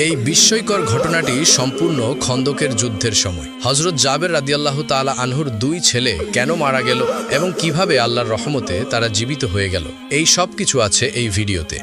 এই বিস্ময়কর ঘটনাটি সম্পূর্ণ খন্দকের যুদ্ধের সময় হযরত জাবের রাদিয়াল্লাহু তাআলা আনহুর দুই ছেলে কেন মারা গেল এবং কিভাবে আল্লাহর রহমতে তারা জীবিত হয়ে গেল, এই সব কিছু আছে এই ভিডিওতে।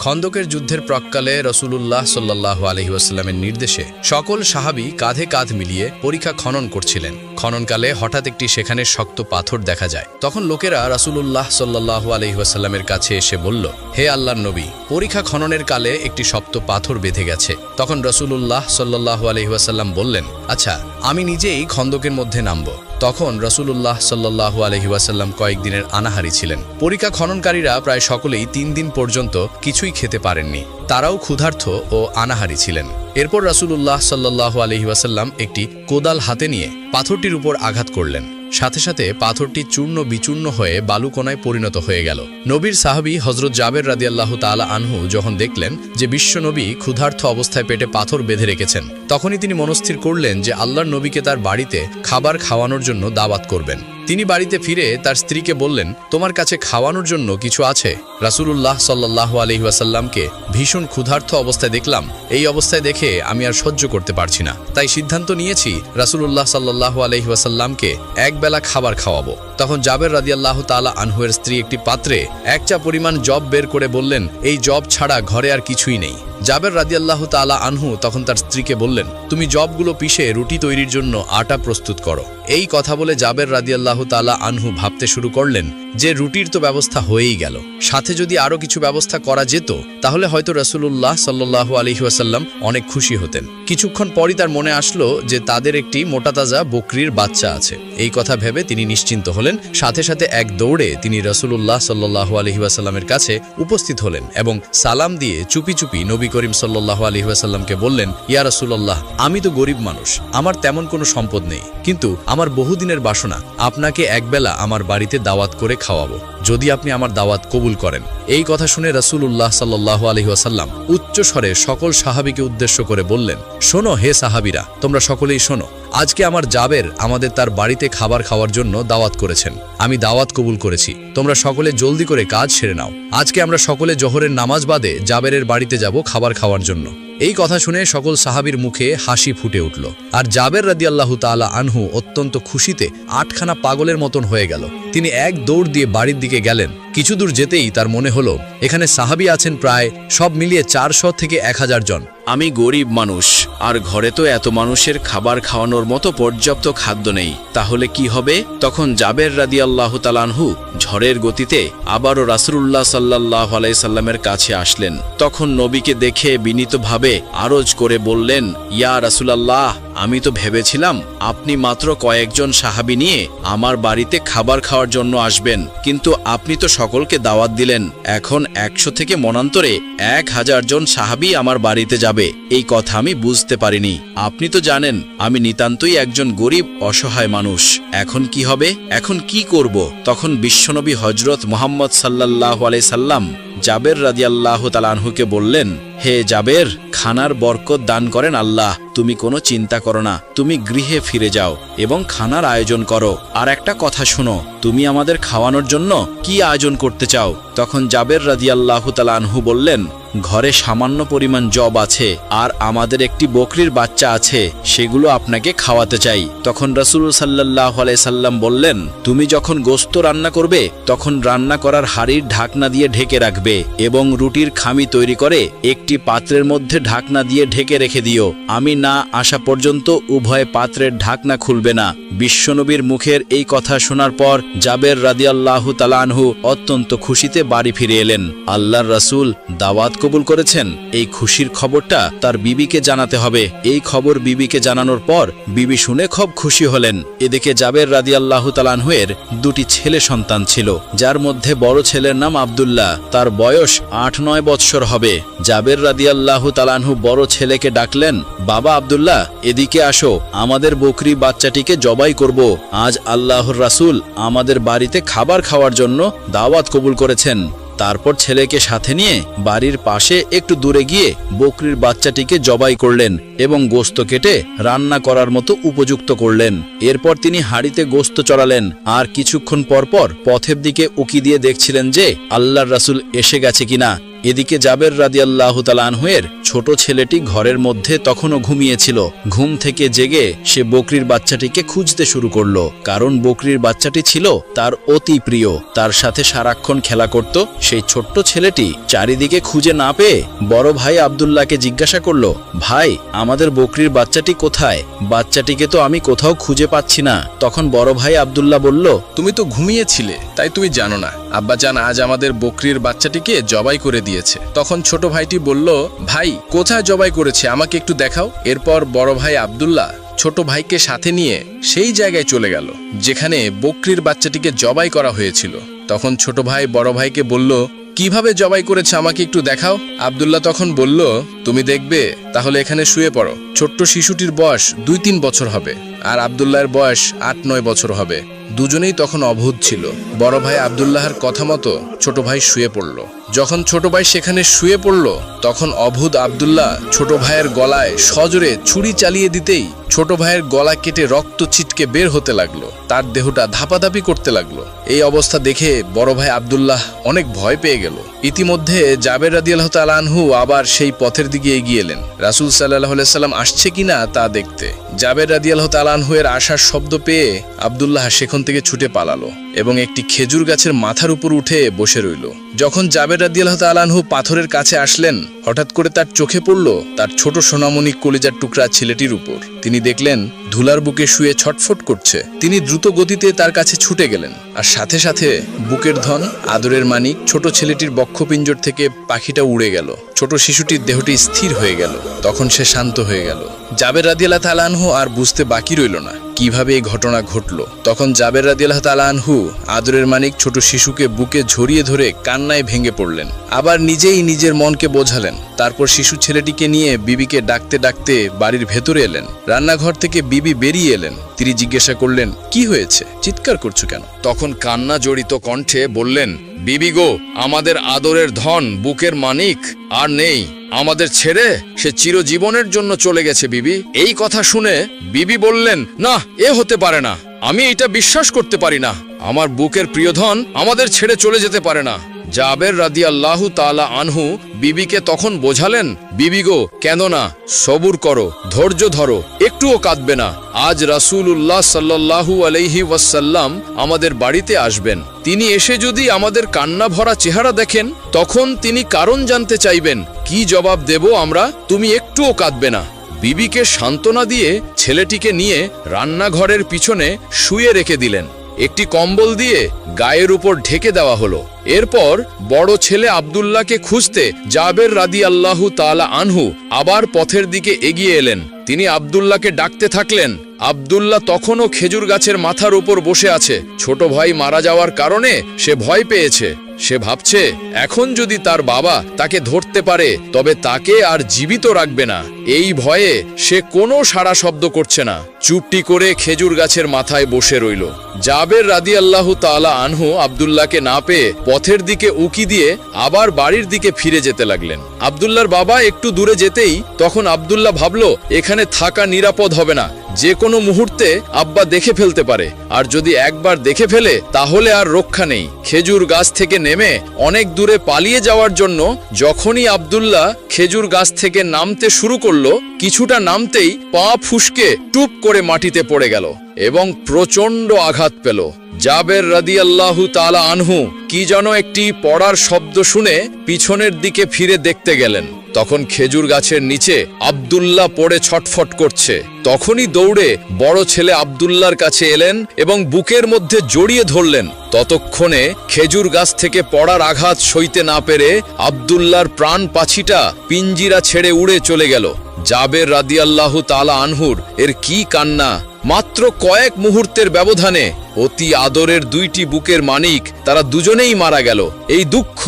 খন্দকের যুদ্ধের প্রাক্কালে রাসূলুল্লাহ সাল্লাল্লাহু আলাইহি ওয়াসাল্লামের নির্দেশে সকল সাহাবী কাঁধে কাঁধ মিলিয়ে পরিখা খনন করছিলেন। খননকালে হঠাৎ একটি সেখানে শক্ত পাথর দেখা যায়। তখন লোকেরা রাসূলুল্লাহ সাল্লাল্লাহু আলাইহি ওয়াসাল্লামের কাছে এসে বলল, হে আল্লাহর নবী, পরিখা খননের কালে একটি শক্ত পাথর বেঁধে গেছে। তখন রাসূলুল্লাহ সাল্লাল্লাহু আলাইহি ওয়াসাল্লাম বললেন, আচ্ছা, আমি নিজেই খন্দকের মধ্যে নামব। তখন রাসূলুল্লাহ সাল্লাল্লাহু আলাইহি ওয়াসাল্লাম কয়েকদিনের আনাহারি ছিলেন। পরিখা খননকারীরা প্রায় সকলেই 3 দিন পর্যন্ত কিছুই খেতে পারেননি। তারাও ক্ষুধার্ত ও আনাহারি ছিলেন। এরপর রাসূলুল্লাহ সাল্লাল্লাহু আলাইহি ওয়াসাল্লাম একটি কোদাল হাতে নিয়ে পাথরটির উপর আঘাত করলেন। সাথে সাথে পাথরটি চূর্ণ বিচূর্ণ হয়ে বালুকণায় পরিণত হয়ে গেল। নবীর সাহাবী হযরত জাবের রাদিয়াল্লাহু তাআলা আনহু যখন দেখলেন যে বিশ্বনবী ক্ষুধার্ত অবস্থায় পেটে পাথর বেঁধে রেখেছেন, তখনই তিনি মনস্থির করলেন যে আল্লাহর নবীকে তার বাড়িতে খাবার খাওয়ানোর জন্য দাওয়াত করবেন। তিনি বাড়িতে ফিরে তার স্ত্রীকে বললেন, তোমার কাছে খাওয়ানোর জন্য কিছু আছে? রাসূলুল্লাহ সাল্লাল্লাহু আলাইহি ওয়াসাল্লামকে ভীষণ ক্ষুধার্ত অবস্থায় দেখলাম। এই অবস্থায় দেখে আমি আর সহ্য করতে পারছি না, তাই সিদ্ধান্ত নিয়েছি রাসূলুল্লাহ সাল্লাল্লাহু আলাইহি ওয়াসাল্লামকে একবেলা খাবার খাওয়াবো। তখন জাবের রাদিয়াল্লাহু তাআলা আনহুয়ের স্ত্রী একটি পাত্রে 1 চা পরিমাণ জব বের করে বললেন, এই জব ছাড়া ঘরে আর কিছুই নেই। জাবের রাদিয়াল্লাহু তাআলা আনহু তখন তার স্ত্রীকে বললেন, তুমি জবগুলো পিষে রুটি তৈরির জন্য আটা প্রস্তুত করো। এই কথা বলে জাবের রাদিয়াল্লাহু তাআলা আনহু ভাবতে শুরু করলেন যে রুটির তো ব্যবস্থা হয়েই গেল, সাথে যদি আরো কিছু ব্যবস্থা করা যেত তাহলে হয়তো রাসূলুল্লাহ সাল্লাল্লাহু আলাইহি ওয়াসাল্লাম অনেক খুশি হতেন। কিছুক্ষণ পরই তার মনে আসলো যে তাদের একটি মোটাতাজা বকরির বাচ্চা আছে। এই কথা ভেবে তিনি নিশ্চিন্ত হলেন। সাথে সাথে এক দৌড়ে তিনি রাসূলুল্লাহ সাল্লাল্লাহু আলাইহি ওয়াসাল্লামের কাছে উপস্থিত হলেন এবং সালাম দিয়ে চুপি চুপি নবী করিম সাল্লাল্লাহু আলাইহি ওয়াসাল্লামকে বললেন, ইয়া রাসূলুল্লাহ, আমি তো গরিব মানুষ, আমার তেমন কোনো সম্পদ নেই, কিন্তু আমার বহুদিনের বাসনা আপনাকে একবেলা আমার বাড়িতে দাওয়াত করে খাওয়াবো, যদি আপনি আমার দাওয়াত কবুল করেন। এই কথা শুনে রাসূলুল্লাহ সাল্লাল্লাহু আলাইহি ওয়াসাল্লাম উচ্চ স্বরে সকল সাহাবীকে উদ্দেশ্য করে বললেন, শোনো হে সাহাবীরা, তোমরা সকলেই শোনো। আজকে আমার জাবের আমাদের তার বাড়িতে খাবার খাওয়ার জন্য দাওয়াত করেছেন। আমি দাওয়াত কবুল করেছি। তোমরা সকলে জলদি করে কাজ সেরে নাও। আজকে আমরা সকলে জোহরের নামাজ বাদে জাবেরের বাড়িতে যাব খাবার খাওয়ার জন্য। এই কথা শুনে সকল সাহাবীর মুখে হাসি ফুটে উঠল। আর জাবের রাদিয়াল্লাহু তাআলা আনহু অত্যন্ত খুশিতে 8খানা পাগলের মতন হয়ে গেল। তিনি এক দৌড় দিয়ে বাড়ির দিকে গেলেন। কিছু দূর যেতেই তার মনে হলো এখানে সাহাবী আছেন প্রায় সব মিলিয়ে 400 থেকে 1000 জন। আমি গরিব মানুষ, আর ঘরে তো এত মানুষের খাবার খাওয়ানোর মতো পর্যাপ্ত খাদ্য নেই, তাহলে কি হবে? তখন জাবের রাদিয়াল্লাহু তাআলা আনহু ঝড়ের গতিতে আবারও রাসূলুল্লাহ সাল্লাল্লাহু আলাইহি সাল্লামের কাছে আসলেন। তখন নবীকে দেখে বিনীতভাবে আরজ করে বললেন, ইয়া রাসূলুল্লাহ, আমি তো ভেবেছিলাম আপনি মাত্র কয়েকজন সাহাবী নিয়ে আমার বাড়িতে খাবার খাওয়ার জন্য আসবেন, কিন্তু আপনি তো সকলকে দাওয়াত দিলেন। এখন 100 থেকে মনান্তরে 1000 জন সাহাবী আমার বাড়িতে যাবে, এই কথা আমি বুঝতে পারিনি। আপনি তো জানেন আমি নিতান্তই একজন গরিব অসহায় মানুষ। এখন কি হবে? এখন কি করব? তখন বিশ্বনবী হযরত মুহাম্মদ সাল্লাল্লাহু আলাইহি সাল্লাম জাবের রাদিয়াল্লাহু তাআলা আনহুকে বললেন, হে জাবের, খানার বরকত দান করেন আল্লাহ, তুমি কোনো চিন্তা করো না, তুমি গৃহে ফিরে যাও এবং খানার আয়োজন করো। আর একটা কথা শোনো, তুমি আমাদের খাওয়ানোর জন্য কি আয়োজন করতে চাও? তখন জাবের রাদিয়াল্লাহু তাআলা আনহু বললেন, ঘরে সামান্য পরিমাণ জব আছে আর আমাদের একটি বকরির বাচ্চা আছে, সেগুলো আপনাকে খাওয়াতে চাই। তখন রাসূল সাল্লাল্লাহু আলাইহি সাল্লাম বললেন, তুমি যখন গোশত রান্না করবে তখন রান্না করার হাঁড়ির ঢাকনা দিয়ে ঢেকে রাখবে এবং রুটির খামি তৈরি করে একটি পাত্রের মধ্যে ঢাকনা দিয়ে ঢেকে রেখে দিও। আমি না আসা পর্যন্ত উভয় পাত্রের ঢাকনা খুলবে না। বিশ্বনবীর মুখের এই কথা শোনার পর জাবের রাদিয়াল্লাহু তাআলা আনহু অত্যন্ত খুশিতে বাড়ি ফিরে এলেন। আল্লাহর রাসূল দাওয়াত কবুল করেছেন, এই খুশির খবরটা তার বিবিকে জানাতে হবে। এই খবর বিবিকে জানানোর পর বিবি শুনে খুব খুশি হলেন। এদিকে জাবের রাদিয়াল্লাহু তাআলা আনহুয়ের 2টি ছেলে সন্তান ছিল, যার মধ্যে বড় ছেলের নাম আব্দুল্লাহ, তার বয়স 8-9 বৎসর হবে। জাবের রাদিয়াল্লাহু তাআলা আনহু বড় ছেলেকে ডাকলেন, বাবা আব্দুল্লাহ, এদিকে আসো, আমাদের বকরি বাচ্চাটিকে জবাই করব। আজ আল্লাহর রাসূল আমাদের বাড়িতে খাবার খাওয়ার জন্য দাওয়াত কবুল করেছেন। তারপর ছেলেকে সাথে নিয়ে বাড়ির পাশে একটু দূরে গিয়ে বকরির বাচ্চাটিকে জবাই করলেন এবং গোস্ত কেটে রান্না করার মতো উপযুক্ত করলেন। এরপর তিনি হাঁড়িতে গোস্ত চড়ালেন আর কিছুক্ষণ পরপর পথের দিকে উকি দিয়ে দেখছিলেন যে আল্লাহর রাসূল এসে গেছে কিনা। এদিকে জাবের রাদিয়াল্লাহু তাআলা আনহুয়ের ছোট ছেলেটি ঘরের মধ্যে তখনও ঘুমিয়েছিল। ঘুম থেকে জেগে সে বকরির বাচ্চাটিকে খুঁজতে শুরু করলো, কারণ বকরির বাচ্চাটি ছিল তার অতি প্রিয়, তার সাথে সারাক্ষণ খেলা করত। সেই ছোট্ট ছেলেটি চারিদিকে খুঁজে না পেয়ে বড় ভাই আব্দুল্লাহকে জিজ্ঞাসা করলো, ভাই, আমাদের বকরির বাচ্চাটি কোথায়? বাচ্চাটিকে তো আমি কোথাও খুঁজে পাচ্ছি না। তখন বড় ভাই আব্দুল্লাহ বলল, তুমি তো ঘুমিয়েছিলে, তাই তুমি জানো না। আব্বাজান আজ আমাদের বকরির বাচ্চাটিকে জবাই করে দিয়েছে। তখন ছোট ভাইটি বলল, ভাই, কোথায় জবাই করেছে আমাকে একটু দেখাও। এরপর বড় ভাই আব্দুল্লাহ ছোট ভাইকে সাথে নিয়ে সেই জায়গায় চলে গেল যেখানে বকরির বাচ্চাটিকে জবাই করা হয়েছিল। তখন ছোট ভাই বড় ভাইকে বলল, কিভাবে জবাই করেছে আমাকে একটু দেখাও। আব্দুল্লাহ তখন বলল, তুমি দেখবে, তাহলে এখানে শুয়ে পড়ো। ছোট্ট শিশুটির বয়স 2-3 বছর হবে আর আব্দুল্লাহর বয়স 8-9 বছর হবে। দুজনেই তখন অভুত ছিল। বড় ভাই আব্দুল্লাহর কথা মতো ছোট ভাই শুয়ে পড়ল। যখন ছোট ভাই সেখানে শুয়ে পড়ল তখন অভুত আব্দুল্লাহ ছোট ভাইয়ের গলায় সজোরে ছুরি চালিয়ে দিতেই ছোট ভাইয়ের গলা কেটে রক্ত ছিটকে বের হতে লাগলো। তার দেহটা ধাপাধাপি করতে লাগলো। এই অবস্থা দেখে বড় ভাই আব্দুল্লাহ অনেক ভয় পেয়ে গেল। ইতিমধ্যে জাবের রাদিয়াল্লাহু তাআলা আনহু আবার সেই পথের দিকে এগিয়ে এলেন রাসূল সাল্লাল্লাহু আলাইহি সাল্লাম আসছে কিনা তা দেখতে। জাবের রাদিয়াল্লাহু তাআলা আনহু এর আসার শব্দ পেয়ে আব্দুল্লাহ সেখান থেকে ছুটে পালালো এবং একটি খেজুর গাছের মাথার উপর উঠে বসে রইল। যখন জাবের রাদিয়াল্লাহু তাআলা আনহু পাথরের কাছে আসলেন, হঠাৎ করে তার চোখে পড়ল তার ছোট সোনামণি কলিজার টুকরা ছেলেটির উপর। তিনি দেখলেন ধুলার বুকে শুয়ে ছটফট করছে। তিনি দ্রুত গতিতে তার কাছে ছুটে গেলেন আর সাথে সাথে বুকের ধন, আদরের মানিক, ছোট ছেলেটির বক্ষপিঞ্জর থেকে পাখিটা উড়ে গেল। ছোট শিশুটির দেহটি স্থির হয়ে গেল। তখন সে শান্ত হয়ে গেল। জাবের রাদিয়াল্লাহু তাআলা আনহু আর বুঝতে বাকি রইল না কিভাবে এই ঘটনা ঘটল। তখন জাবের রাদিয়াল্লাহু তাআলা আনহু আদরের মানিক ছোট শিশুকে বুকে ঝরিয়ে ধরে কান্নায় ভেঙে পড়লেন। আবার নিজেই নিজের মনকে বোঝালেন। তারপর শিশু ছেলেটিকে নিয়ে বিবিকে ডাকতে ডাকতে বাড়ির ভেতরে এলেন। রান্নাঘর থেকে বিবি বেরিয়ে এলেন। তিনি জিজ্ঞাসা করলেন, কি হয়েছে, চিৎকার করছো কেন? তখন কান্না জড়িত কণ্ঠে বললেন, বিবি গো, আমাদের আদরের ধন, বুকের মানিক আর নেই। আমাদের ছেড়ে সে চিরজীবনের জন্য চলে গেছে বিবি। এই কথা শুনে বিবি বললেন, না, এ হতে পারে না। আমি এটা বিশ্বাস করতে পারি না। আমার বুকের প্রিয়ধন আমাদের ছেড়ে চলে যেতে পারে না। জাবের রাদিয়াল্লাহু তাআলা আনহু বিবিকে তখন বোঝালেন, বিবি গো, কেন না, সবুর করো, ধৈর্য ধরো, একটুও কাঁদবে না। আজ রাসূলুল্লাহ সাল্লাল্লাহু আলাইহি ওয়াসাল্লাম আমাদের বাড়িতে আসবেন। তিনি এসে যদি আমাদের কান্না ভরা চেহারা দেখেন, তখন তিনি কারণ জানতে চাইবেন। কি জবাব দেব আমরা? তুমি একটুও কাঁদবে না। বিবিকে সান্ত্বনা দিয়ে ছেলেটিকে নিয়ে রান্নাঘরের পিছনে শুয়ে রেখে দিলেন। একটি কম্বল দিয়ে গায়ের উপর ঢেকে দেওয়া হলো। এরপর বড় ছেলে আব্দুল্লাহকে খুঁজতে জাবের রাদিয়াল্লাহু তাআলা আনহু আবার পথের দিকে এগিয়ে এলেন। তিনি আব্দুল্লাহকে ডাকতে থাকলেন। আব্দুল্লাহ তখনও খেজুর গাছের মাথার উপর বসে আছে। ছোট ভাই মারা যাওয়ার কারণে সে ভয় পেয়েছে। সে ভাবছে, এখন যদি তার বাবা তাকে ধরতে পারে তবে তাকে আর জীবিত রাখবে না। এই ভয়ে সে কোনো সাড়া শব্দ করছে না, চুপটি করে খেজুর গাছের মাথায় বসে রইল। জাবের রাদিয়াল্লাহু তাআলা আনহু আব্দুল্লাহকে না পেয়ে পথের দিকে উকি দিয়ে আবার বাড়ির দিকে ফিরে যেতে লাগলেন। আব্দুল্লাহর বাবা একটু দূরে যেতেই তখন আব্দুল্লাহ ভাবল, এখানে থাকা নিরাপদ হবে না। যে কোনো মুহূর্তে আব্বা দেখে ফেলতে পারে, আর যদি একবার দেখে ফেলে তাহলে আর রক্ষা নেই। খেজুর গাছ থেকে নেমে অনেক দূরে পালিয়ে যাওয়ার জন্য যখনই আব্দুল্লাহ খেজুর গাছ থেকে নামতে শুরু করলো, কিছুটা নামতেই পা ফুসকে টুপ করে মাটিতে পড়ে গেল এবং প্রচন্ড আঘাত পেল। জাবের রাদিয়াল্লাহু তাআলা আনহু কি যেন একটি পড়ার শব্দ শুনে পিছনের দিকে ফিরে দেখতে গেলেন। তখন খেজুর গাছের নিচে আব্দুল্লাহ পড়ে ছটফট করছে। তখনই দৌড়ে বড় ছেলে আব্দুল্লাহর কাছে এলেন এবং বুকের মধ্যে জড়িয়ে ধরলেন। ততক্ষণে খেজুর গাছ থেকে পড়ার আঘাত সইতে না পেরে আব্দুল্লাহর প্রাণ পাছিটা পিঞ্জিরা ছেড়ে উড়ে চলে গেল। জাবের রাদিয়াল্লাহু তাআলা আনহুর এর কি কান্না! মাত্র কয়েক মুহূর্তের ব্যবধানে অতি আদরের দুইটি বুকের মানিক, তারা দুজনেই মারা গেল। এই দুঃখ,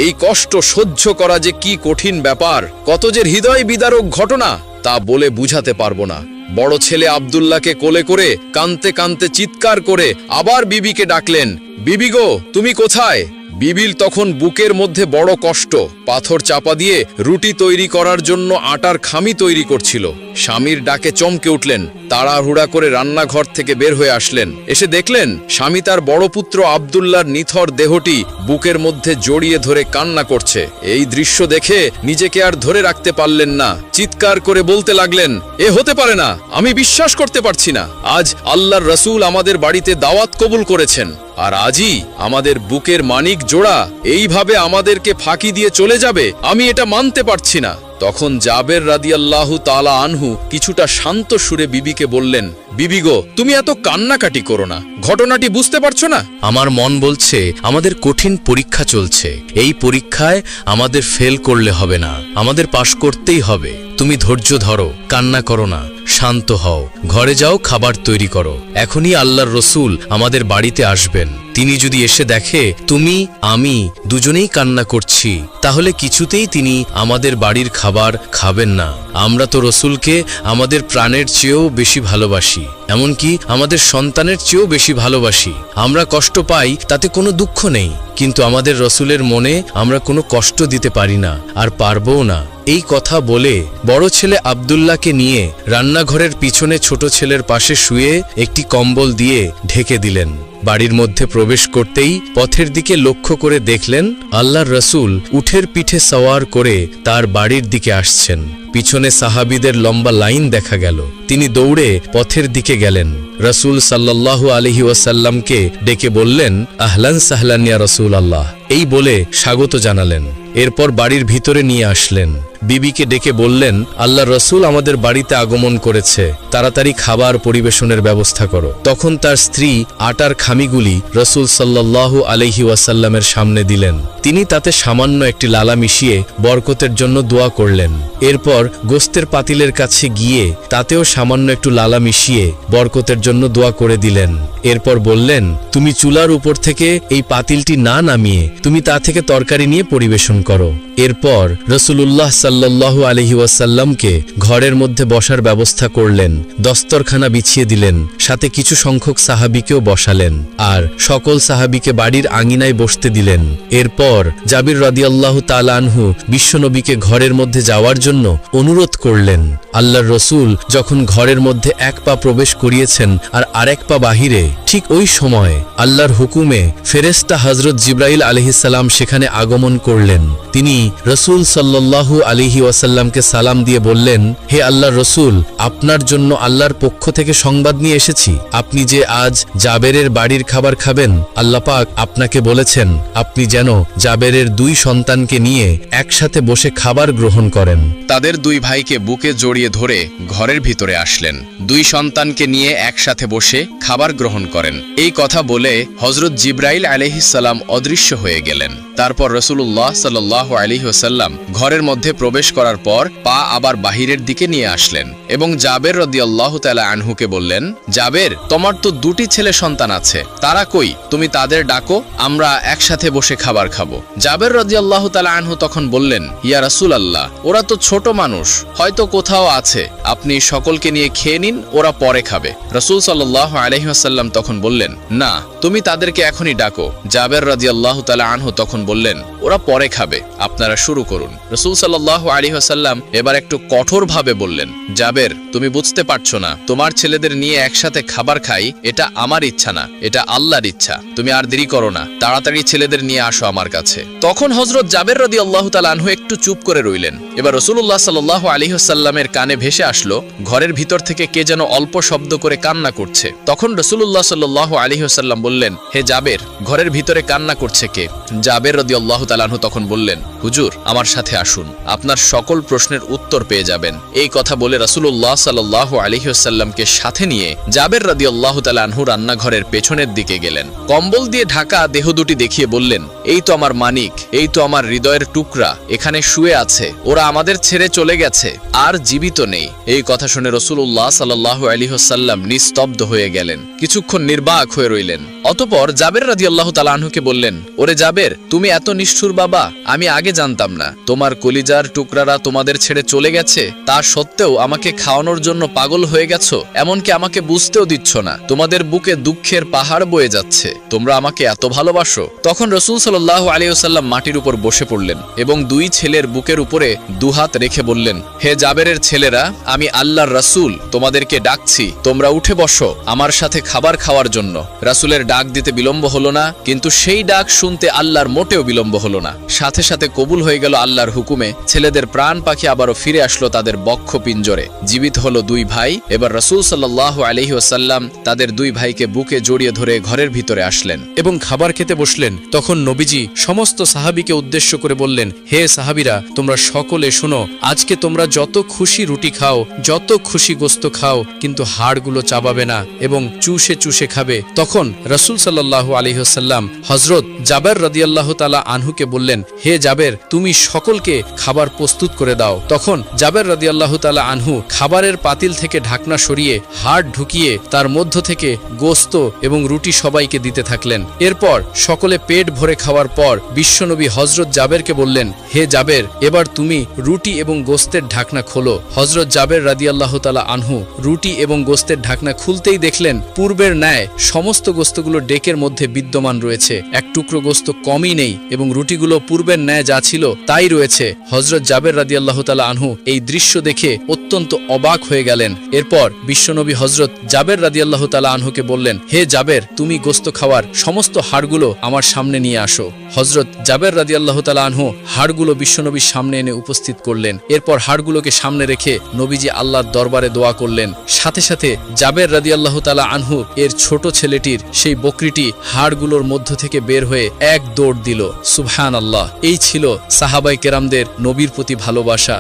এই কষ্ট সহ্য করা যে কি কঠিন ব্যাপার, কত যে হৃদয় বিদারক ঘটনা, তা বলে বুঝাতে পারবো না। বড় ছেলে আব্দুল্লাহকে কোলে করে কাঁদতে কাঁদতে চিৎকার করে আবার বিবিকে ডাকলেন, বিবি গো, তুমি কোথায়? বিবির তখন বুকের মধ্যে বড় কষ্ট, পাথর চাপা দিয়ে রুটি তৈরি করার জন্য আটার খামি তৈরি করছিল। স্বামীর ডাকে চমকে উঠলেন, তাড়াহুড়া করে রান্নাঘর থেকে বের হয়ে আসলেন। এসে দেখলেন স্বামী তার বড় পুত্র আব্দুল্লাহর নিথর দেহটি বুকের মধ্যে জড়িয়ে ধরে কান্না করছে। এই দৃশ্য দেখে নিজেকে আর ধরে রাখতে পারলেন না, চিৎকার করে বলতে লাগলেন, এ হতে পারে না, আমি বিশ্বাস করতে পারছি না। আজ আল্লাহর রাসূল আমাদের বাড়িতে দাওয়াত কবুল করেছেন, আর আজই আমাদের বুকের মানিক জোড়া এইভাবে আমাদেরকে ফাঁকি দিয়ে চলে যাবে, আমি এটা মানতে পারছি না। তখন জাবের রাদিয়াল্লাহু তাআলা আনহু কিছুটা শান্ত সুরে বিবিকে বললেন, বিবি গো, তুমি এত কান্নাকাটি করো না, ঘটনাটি বুঝতে পারছো না? আমার মন বলছে আমাদের কঠিন পরীক্ষা চলছে, এই পরীক্ষায় আমাদের ফেল করলে হবে না, আমাদের পাশ করতেই হবে। তুমি ধৈর্য ধরো, কান্না করো না, শান্ত হও, ঘরে যাও, খাবার তৈরি করো। এখনই আল্লাহর রসুল আমাদের বাড়িতে আসবেন, তিনি যদি এসে দেখে তুমি আমি দুজনেই কান্না করছি, তাহলে কিছুতেই তিনি আমাদের বাড়ির খাবার খাবেন না। আমরা তো রসুলকে আমাদের প্রাণের চেয়েও বেশি ভালোবাসি, এমনকি আমাদের সন্তানের চেয়েও বেশি ভালোবাসি। আমরা কষ্ট পাই তাতে কোনো দুঃখ নেই, কিন্তু আমাদের রসুলের মনে আমরা কোনো কষ্ট দিতে পারি না, আর পারবও না। এই কথা বলে বড় ছেলে আব্দুল্লাহকে নিয়ে রান্নাঘরের পিছনে ছোট ছেলের পাশে শুয়ে একটি কম্বল দিয়ে ঢেকে দিলেন। বাড়ির মধ্যে প্রবেশ করতেই পথের দিকে লক্ষ্য করে দেখলেন আল্লাহর রসুল উঠের পিঠে সওয়ার করে তার বাড়ির দিকে আসছেন। পিছনে সাহাবীদের লম্বা লাইন দেখা গেল। তিনি দৌড়ে পথের দিকে গেলেন, রসুল সাল্লাল্লাহু আলাইহি ওয়াসাল্লামকে ডেকে বললেন, আহলান সাহলান ইয়া রাসূলুল্লাহ, এই বলে স্বাগত জানালেন। এরপর বাড়ির ভিতরে নিয়ে আসলেন। বিবিকে ডেকে বললেন, আল্লাহর রসুল আমাদের বাড়িতে আগমন করেছে, তাড়াতাড়ি খাবার পরিবেশনের ব্যবস্থা করো। তখন তার স্ত্রী আটার খামিগুলি রসুল সাল্লাল্লাহু আলাইহি ওয়াসাল্লামের সামনে দিলেন। তিনি তাতে সামান্য একটি লালা মিশিয়ে বরকতের জন্য দোয়া করলেন। এরপর গোস্তের পাতিলের কাছে গিয়ে তাতেও সামান্য একটু লালা মিশিয়ে বরকতের জন্য দোয়া করে দিলেন। এরপর বললেন, তুমি চুলার উপর থেকে এই পাতিলটি না নামিয়ে তুমি তা থেকে তরকারি নিয়ে পরিবেশন করো। এরপর রসুলুল্লাহ সাল্লাল্লাহু আলাইহি ওয়াসাল্লামকে ঘরের মধ্যে বসার ব্যবস্থা করলেন, দস্তরখানা বিছিয়ে দিলেন, সাথে কিছু সংখ্যক সাহাবীকেও বসালেন, আর সকল সাহাবীকে বাড়ির আঙিনায় বসতে দিলেন। এরপর জাবির রাদিয়াল্লাহু তাআলা আনহু বিশ্বনবীকে ঘরের মধ্যে যাওয়ার জন্য অনুরোধ করলেন। আল্লাহর রসুল যখন ঘরের মধ্যে এক পা প্রবেশ করিয়েছেন আর আরেক পা বাহিরে, ঠিক ওই সময় আল্লাহর হুকুমে ফেরেশতা হযরত জিবরাইল আলাইহিস সালাম সেখানে আগমন করলেন। তিনি রসুল সাল্লাল্লাহু আলাইহি ওয়াসাল্লামকে সালাম দিয়ে বললেন, হে আল্লাহর রসুল, আপনার জন্য আল্লাহর পক্ষ থেকে সংবাদ নিয়ে এসেছি। আপনি যে আজ জাবেরের বাড়ির খাবার খাবেন, আল্লাহ পাক আপনাকে বলেছেন আপনি যেন জাবেরের দুই সন্তানকে নিয়ে একসাথে বসে খাবার গ্রহণ করেন। তাদের দুই ভাইকে বুকে জড়িয়ে ধরে ঘরের ভিতরে আসলেন, দুই সন্তানকে নিয়ে একসাথে বসে খাবার গ্রহণ করেন। এই কথা বলে হযরত জিবরাইল আলাইহিস সালাম অদৃশ্য হয়ে গেলেন। তারপর রাসূলুল্লাহ সাল্লাল্লাহু আলাইহি ওয়াসাল্লাম ঘরের মধ্যে প্রবেশ করার পর পা আবার বাহিরের দিকে নিয়ে আসলেন এবং জাবের রাদিয়াল্লাহু তাআলা আনহুকে বললেন, জাবের, তোমার তো দুটি ছেলে সন্তান আছে, তারা কই? তুমি তাদের ডাকো, আমরা একসাথে বসে খাবার খাবো। জাবের রাদিয়াল্লাহু তাআলা আনহু তখন বললেন, ইয়া রাসূলুল্লাহ, ওরা তো ছোট মানুষ, হয়তো কোথাও আছে, আপনি সকলকে নিয়ে খেয়ে নিন, ওরা পরে খাবে। রাসূল সাল্লাল্লাহু আলাইহি ওয়াসাল্লাম তখন বললেন, না, তুমি তাদেরকে এখনই ডাকো। জাবের রাদিয়াল্লাহু তাআলা আনহু তখন বললেন, ওরা পরে খাবে, আপনারা শুরু করুন। রাসূল সাল্লাল্লাহু আলাইহি ওয়াসাল্লাম এবার একটু কঠোরভাবে বললেন, জাবের, তুমি বুঝতে পারছো না, তোমার ছেলেদের নিয়ে একসাথে খাবার খাই, এটা আমার ইচ্ছা না, এটা আল্লাহর ইচ্ছা। তুমি আর দেরি করো না, তাড়াতাড়ি ছেলেদের নিয়ে আসো আমার কাছে। তখন হযরত জাবের রাদিয়াল্লাহু তাআলা আনহু একটু চুপ করে রইলেন। এবার রাসূলুল্লাহ সাল্লাল্লাহু আলাইহি ওয়াসাল্লামের কানে ভেসে আসলো ঘরের ভিতর থেকে কে যেন অল্প শব্দ করে কান্না করছে। তখন রাসূলুল্লাহ সাল্লাল্লাহু আলাইহি ওয়াসাল্লাম বললেন, হে জাবের, ঘরের ভিতরে কান্না করছে কে? জাবের রাদিয়াল্লাহু তাআলা আনহু তখন বললেন, হুজুর, আমার সাথে আসুন, আপনার সকল প্রশ্নের উত্তর পেয়ে যাবেন। এই কথা বলে রাসূলুল্লাহ সাল্লাল্লাহু আলাইহি ওয়াসাল্লামকে সাথে নিয়ে জাবের রাদিয়াল্লাহু তাআলা আনহু রান্নাঘরের পেছনের দিকে গেলেন। কম্বল দিয়ে ঢাকা দেহ দুটি দেখিয়ে বললেন, এই তো আমার মানিক, এই তো আমার হৃদয়ের টুকরা, এখানে শুয়ে আছে, ওরা আমাদের ছেড়ে চলে গেছে, আর জীবিত নেই। এই কথা শুনে রাসূলুল্লাহ সাল্লাল্লাহু আলাইহি ওয়াসাল্লাম নিস্তব্ধ হয়ে গেলেন, কিছুক্ষণ নির্বাক হয়ে রইলেন। অতঃপর জাবের রাদিয়াল্লাহু তাআলা আনহুকে বললেন, ওরে জাবের, তুমি এত নিষ্ঠুর শ্বশুর বাবা, আমি আগে জানতাম না তোমার কলিজার টুকরারা তোমাদের ছেড়ে চলে গেছে, তা সত্ত্বেও আমাকে খাওয়ানোর জন্য পাগল হয়ে গেছো, এমনকি আমাকে বুঝতেও দিচ্ছ না। তোমাদের বুকে দুঃখের পাহাড় বয়ে যাচ্ছে, তোমরা আমাকে এত ভালোবাসো। তখন রাসূল সাল্লাল্লাহু আলাইহি ওয়াসাল্লাম মাটির উপর বসে পড়লেন এবং দুই ছেলের বুকের উপরে দুহাত রেখে বললেন, হে জাবেরের ছেলেরা, আমি আল্লাহর রাসূল তোমাদেরকে ডাকছি, তোমরা উঠে বসো আমার সাথে খাবার খাওয়ার জন্য। রাসূলের ডাক দিতে বিলম্ব হলো না, কিন্তু সেই ডাক শুনতে আল্লাহর মোটেও বিলম্ব হলো না। সাথে সাথে কবুল হয়ে গেল আল্লাহর হুকুমে। ছেলেদের প্রাণ পাখি আবারও ফিরে আসলো তাদের বক্ষ পিঞ্জরে। জীবিত হলো দুই ভাই। এবার রাসূল সাল্লাল্লাহু আলাইহি ওয়াসাল্লাম তাদের দুই ভাইকে বুকে জড়িয়ে ধরে ঘরের ভিতরে আসলেন এবং খাবার খেতে বসলেন। তখন নবীজি সমস্ত সাহাবীকে উদ্দেশ্য করে বললেন, হে সাহাবীরা, তোমরা সকলে শোনো, আজকে তোমরা যত খুশি রুটি খাও, যত খুশি গোস্ত খাও, কিন্তু হাড়গুলো চাবাবে না এবং চুষে চুষে খাবে। তখন রাসূল সাল্লাল্লাহু আলাইহি ওয়াসাল্লাম হযরত জাবের রাদিয়াল্লাহু তাআলা আনহুকে বললেন, হে জাবের, তুমি সকলকে খাবার প্রস্তুত করে দাও। তখন জাবের রাদিয়াল্লাহু তাআলা আনহু খাবারের পাতিল থেকে ঢাকনা সরিয়ে হাড় ঢুকিয়ে তার মধ্য থেকে গোস্ত এবং রুটি সবাইকে দিতে থাকলেন। এরপর সকলে পেট ভরে খাওয়ার পর বিশ্বনবী হযরত জাবেরকে বললেন, হে জাবের, এবার তুমি রুটি এবং গোস্তের ঢাকনা খোলো। হযরত জাবের রাদিয়াল্লাহু তাআলা আনহু রুটি এবং গোস্তের ঢাকনা খুলতেই দেখলেন পূর্বের ন্যায় সমস্ত গোস্তগুলো ডেকের মধ্যে বিদ্যমান রয়েছে, এক টুকরো গোস্ত কমই নেই এবং রুটিগুলো পূর্বের ন্যায় যা ছিল তাই রয়েছে। হযরত জাবের রাদিয়াল্লাহু তাআলা আনহু এই দৃশ্য দেখে অত্যন্ত অবাক হয়ে গেলেন। এরপর বিশ্বনবী হযরত জাবের রাদিয়াল্লাহু তাআলা আনহুকে বললেন, হে জাবের, তুমি গোস্ত খাওয়ার সমস্ত হাড়গুলো আমার সামনে নিয়ে আসো। হযরত জাবের রাদিয়াল্লাহু তাআলা আনহু হাড়গুলো বিশ্বনবীর সামনে এনে উপস্থিত করলেন। এরপর হাড়গুলোকে সামনে রেখে নবীজি আল্লাহর দরবারে দোয়া করলেন। সাথে সাথে জাবের রাদিয়াল্লাহু তাআলা আনহু এর ছোট ছেলেটির সেই বকরিটি হাড়গুলোর মধ্য থেকে বের হয়ে এক দৌড় দিল। সুবহানাল্লাহ। এই ছিল সাহাবায়ে কেরামদের নবীর প্রতি ভালোবাসা।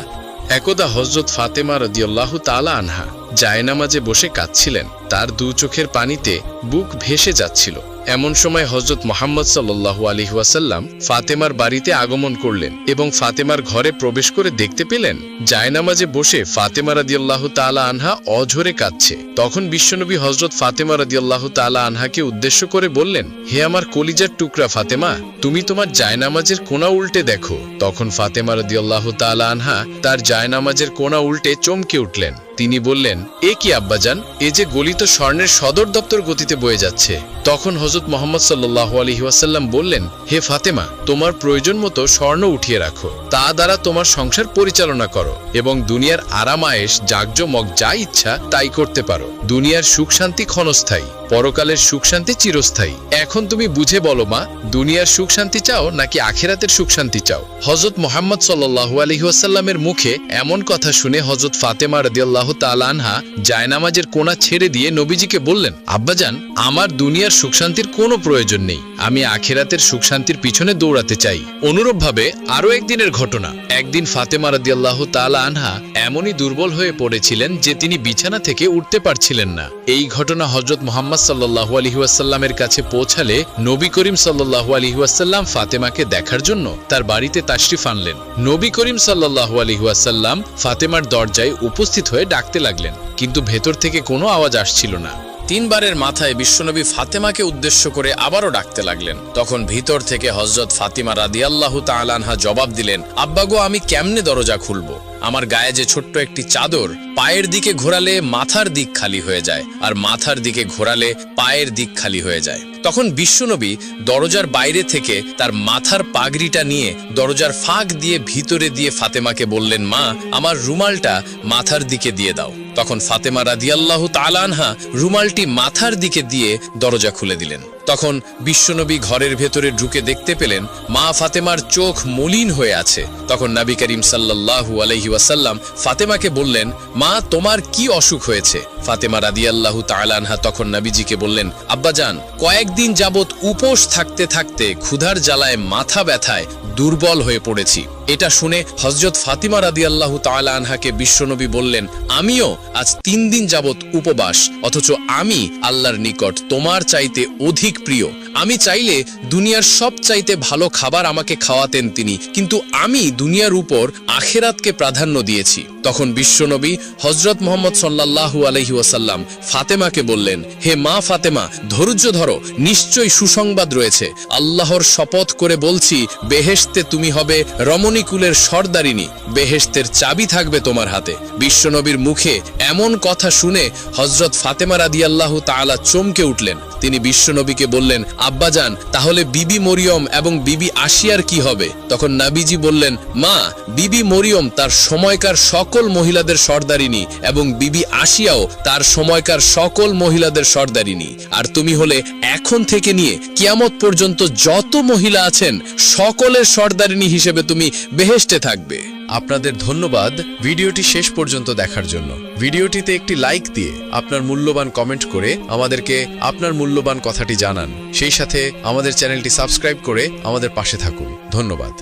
একদা হযরত ফাতেমা রাদিয়াল্লাহু তাআলা আনহা জায়নামাজে বসে কাঁদছিলেন। তার দু চোখের পানিতে বুক ভেসে যাচ্ছিল। এমন সময় হযরত মুহাম্মদ সাল্লাল্লাহু আলাইহি ওয়াসাল্লাম ফাতেমার বাড়িতে আগমন করলেন এবং ফাতেমার ঘরে প্রবেশ করে দেখতে পেলেন জায়নামাজে বসে ফাতেমা রাদিয়াল্লাহু তাআলা আনহা অঝরে কাঁদছে। তখন বিশ্বনবী হযরত ফাতেমা রাদিয়াল্লাহু তাআলা আনহাকে উদ্দেশ্য করে বললেন, হে আমার কলিজার টুকরা ফাতেমা, তুমি তোমার জায়নামাজের কোণা উল্টে দেখো। তখন ফাতেমা রাদিয়াল্লাহু তাআলা আনহা তার জায়নামাজের কোণা উল্টে চমকে উঠলেন। তিনি বললেন, এ কি আব্বাজান, এ যে গলিত স্বর্ণের সদর দপ্তর গতিতে বয়ে যাচ্ছে। তখন হযরত মুহাম্মদ সাল্লাল্লাহু আলাইহি ওয়াসাল্লাম বললেন, হে ফাতেমা, তোমার প্রয়োজন মতো স্বর্ণ উঠিয়ে রাখো, তা দ্বারা তোমার সংসার পরিচালনা করো এবং দুনিয়ার আরাম আয়েশ জাকজমক যা ইচ্ছা তাই করতে পারো। দুনিয়ার সুখ শান্তি ক্ষণস্থায়ী, পরকালের সুখ শান্তি চিরস্থায়ী। এখন তুমি বুঝে বলো মা, দুনিয়ার সুখ শান্তি চাও নাকি আখিরাতের সুখ শান্তি চাও? হযরত মুহাম্মদ সাল্লাল্লাহু আলাইহি ওয়াসাল্লামের মুখে এমন কথা শুনে হযরত ফাতেমা রাদিয়াল্লাহু তাআলা আনহা জায়নামাজের কোণা ছেড়ে দিয়ে নবীজিকে বললেন, আব্বাজান, আমার দুনিয়ার সুখ শান্তির কোনো প্রয়োজন নেই, আমি আখিরাতের সুখ শান্তির পিছনে দৌড়াতে চাই। অনুরূপভাবে আরো একদিনের ঘটনা। একদিন ফাতেমা রাদিয়াল্লাহু তাআলা আনহা এমনই দুর্বল হয়ে পড়েছিলেন যে তিনি বিছানা থেকে উঠতে পারছিলেন না। এই ঘটনা হযরত মুহাম্মদ সাল্লাল্লাহু আলাইহি ওয়াসাল্লামের কাছে পৌঁছালে নবী করিম সাল্লাল্লাহু আলাইহি ওয়াসাল্লাম ফাতেমাকে দেখার জন্য তার বাড়িতে তাশরিফ আনলেন। নবী করিম সাল্লাল্লাহু আলাইহি ওয়াসাল্লাম ফাতেমার দরজায় উপস্থিত হয়ে ডাকতে লাগলেন, কিন্তু ভেতর থেকে কোনো আওয়াজ আসছিল না। তিনবারের মাথায় বিশ্বনবী ফাতেমাকে উদ্দেশ্য করে আবারও ডাকতে লাগলেন। তখন ভিতর থেকে হযরত ফাতিমা রাদিয়াল্লাহু তাআলা আনহা জবাব দিলেন, আব্বা গো, আমি কেমনে দরজা খুলবো? আমার গায়ে যে ছোট্ট একটি চাদর, পায়ের দিকে ঘোরালে মাথার দিক খালি হয়ে যায়, আর মাথার দিকে ঘোরালে পায়ের দিক খালি হয়ে যায়। তখন বিশ্বনবী দরজার বাইরে থেকে তার মাথার পাগড়িটা নিয়ে দরজার ফাঁক দিয়ে ভিতরে দিয়ে ফাতেমাকে বললেন, মা, আমার রুমালটা মাথার দিকে দিয়ে দাও। তখন ফাতেমা রাদিয়াল্লাহু তাআলা আনহা রুমালটি মাথার দিকে দিয়ে দরজা খুলে দিলেন। তখন বিশ্বনবী ঘরের ভেতরে ঢুকে দেখতে পেলেন মা ফাতেমার চোখ মলিন হয়ে আছে। তখন নবী করিম সাল্লাল্লাহু আলাইহি ওয়াসাল্লাম ফাতেমাকে বললেন, মা, তোমার কি অসুখ হয়েছে? ফাতেমা রাদিয়াল্লাহু তাআলা আনহা তখন নবীজিকে বললেন, আব্বাজান, কয়েকদিন যাবত উপোস থাকতে থাকতে ক্ষুধার জ্বালায় মাথা ব্যথায় দুর্বল হয়ে পড়েছি। এটা শুনে হযরত ফাতিমা রাদিয়াল্লাহু তাআলা আনহাকে বিশ্বনবী বললেন, আমিও আজ 3 দিন যাবত উপবাস, অথচ আমি আল্লাহর নিকট তোমার চাইতে অধিক প্রিয়। আমি চাইলে দুনিয়ার সবচাইতে ভালো খাবার আমাকে খাওয়াতেন তিনি, কিন্তু আমি দুনিয়ার উপর আখিরাতকে প্রাধান্য দিয়েছি। তখন বিশ্বনবী হযরত মুহাম্মদ সাল্লাল্লাহু আলাইহি ওয়াসাল্লাম ফাতেমাকে বললেন, হে মা ফাতেমা, ধৈর্য ধরো, নিশ্চয়ই সুসংবাদ রয়েছে। আল্লাহর শপথ করে বলছি, বেহেশতে তুমি হবে রমণীকুলের সর্দারিনী, বেহেশতের চাবি থাকবে তোমার হাতে। বিশ্বনবীর মুখে এমন কথা শুনে হযরত ফাতেমা রাদিয়াল্লাহু তাআলা চমকে উঠলেন। তিনি বিশ্বনবীকে বললেন, আব্বাজান, তাহলে বিবি মরিয়ম এবং বিবি আশিয়ার কি হবে? তখন নবীজি বললেন, মা, বিবি মরিয়ম তার সময়কার সকল মহিলাদের সর্দারিনী এবং বিবি আশিয়াও তার সময়কার সকল মহিলাদের সর্দারিনী, আর তুমি হলে এখন থেকে নিয়ে কিয়ামত পর্যন্ত যত মহিলা আছেন সকলের সর্দারিনী হিসেবে তুমি বেহেশতে থাকবে। আপনাদের ধন্যবাদ ভিডিওটি শেষ পর্যন্ত দেখার জন্য। ভিডিওটিতে একটি লাইক দিয়ে আপনার মূল্যবান কমেন্ট করে আমাদেরকে আপনার মূল্যবান কথাটি জানান। সেই সাথে আমাদের চ্যানেলটি সাবস্ক্রাইব করে আমাদের পাশে থাকুন। ধন্যবাদ।